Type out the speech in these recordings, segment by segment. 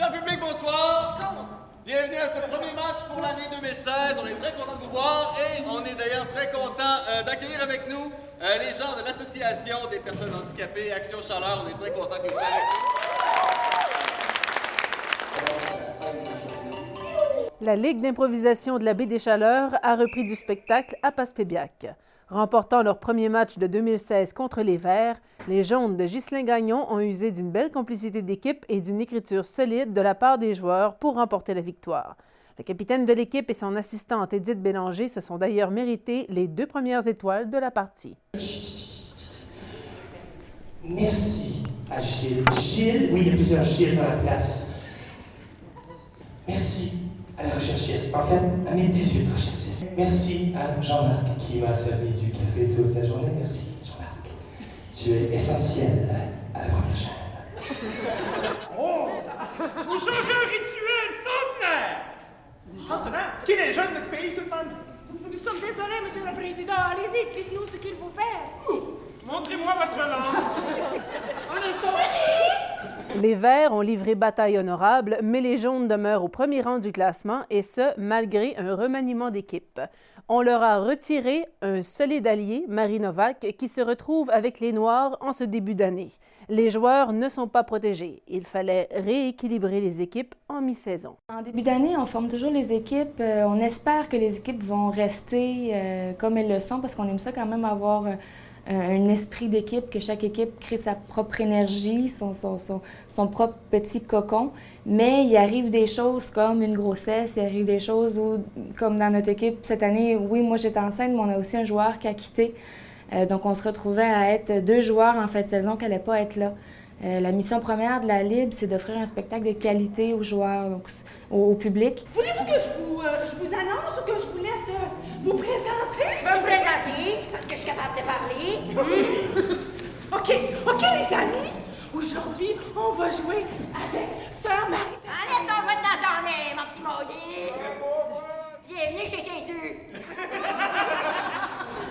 Grand public, bonsoir! Bienvenue à ce premier match pour l'année 2016. On est très content de vous voir et on est d'ailleurs très content d'accueillir avec nous les gens de l'Association des personnes handicapées Action Chaleur. On est très content que vous soyez avec nous. La Ligue d'improvisation de la Baie des Chaleurs a repris du spectacle à Passepébiac. Remportant leur premier match de 2016 contre les Verts, les Jaunes de Ghislain Gagnon ont usé d'une belle complicité d'équipe et d'une écriture solide de la part des joueurs pour remporter la victoire. Le capitaine de l'équipe et son assistante Édith Bélanger se sont d'ailleurs mérités les 2 premières étoiles de la partie. Merci à Gilles. Gilles, oui, il y a plusieurs Gilles dans la place. Merci à la recherchiste, en fait, à mes 18 recherchistes. Merci à Jean-Marc qui m'a servi du café toute la journée. Merci, Jean-Marc. Tu es essentiel à la première chaîne. Oh! Vous changez un rituel centenaire! Centenaire? Qui est jeune de notre pays, tout le monde? Nous sommes désolés, Monsieur le Président. Allez-y, dites-nous ce qu'il faut faire. Montrez-moi votre langue. Un instant. Les Verts ont livré bataille honorable, mais les Jaunes demeurent au premier rang du classement, et ce, malgré un remaniement d'équipe. On leur a retiré un solide allié, Marie Novak, qui se retrouve avec les Noirs en ce début d'année. Les joueurs ne sont pas protégés. Il fallait rééquilibrer les équipes en mi-saison. En début d'année, on forme toujours les équipes. On espère que les équipes vont rester comme elles le sont, parce qu'on aime ça quand même avoir un esprit d'équipe, que chaque équipe crée sa propre énergie, son propre petit cocon. Mais il arrive des choses comme une grossesse, il arrive des choses où, comme dans notre équipe cette année, oui, moi j'étais enceinte, mais on a aussi un joueur qui a quitté. Donc on se retrouvait à être 2 joueurs en fin de saison qui n'allaient pas être là. La mission première de la Libre, c'est d'offrir un spectacle de qualité aux joueurs, donc au public. Voulez-vous que je vous annonce ou que je vous laisse vous présenter? Je peux me présenter parce que je suis capable de parler. OK, les amis. Aujourd'hui, on va jouer avec Sœur Marie. Enlève ton vote dans ton nez, mon petit maudit. Bienvenue chez Jésus.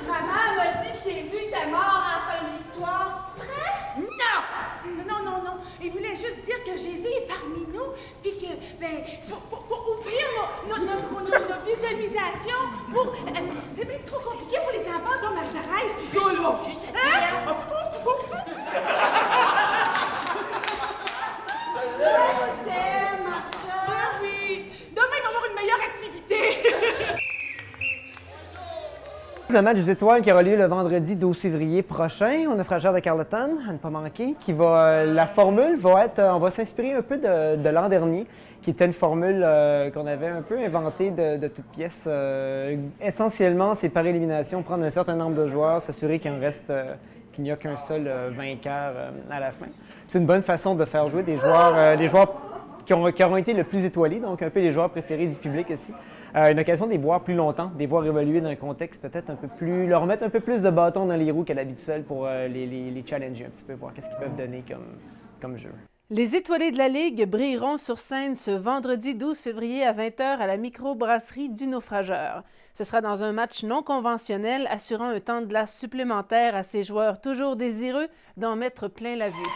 Maman m'a dit que Jésus était mort à la fin de l'histoire. C'est vrai? Non! Non. Il voulait juste dire que Jésus est parmi nous, puis que, faut ouvrir nos visualisations pour... c'est même trop compliqué pour les enfants sur Marie-Thérèse, tout ça, là. Juste Hein? Je t'aime, ma soeur. Oui. Demain, il va y avoir une meilleure activité. Le match des étoiles qui aura lieu le vendredi 12 février prochain. On a Frageur de Carleton, à ne pas manquer, qui va... la formule va être... on va s'inspirer un peu de l'an dernier, qui était une formule qu'on avait un peu inventée de toutes pièces. Essentiellement, c'est par élimination, prendre un certain nombre de joueurs, s'assurer qu'il en reste... qu'il n'y a qu'un seul vainqueur à la fin. C'est une bonne façon de faire jouer des joueurs qui auront été le plus étoilés, donc un peu les joueurs préférés du public aussi. Une occasion de les voir plus longtemps, de les voir évoluer dans un contexte peut-être un peu plus... leur mettre un peu plus de bâtons dans les roues qu'à l'habituel pour les challenger un petit peu, voir qu'est-ce qu'ils peuvent donner comme jeu. Les étoilés de la Ligue brilleront sur scène ce vendredi 12 février à 20h à la microbrasserie du Naufrageur. Ce sera dans un match non conventionnel assurant un temps de glace supplémentaire à ces joueurs toujours désireux d'en mettre plein la vue.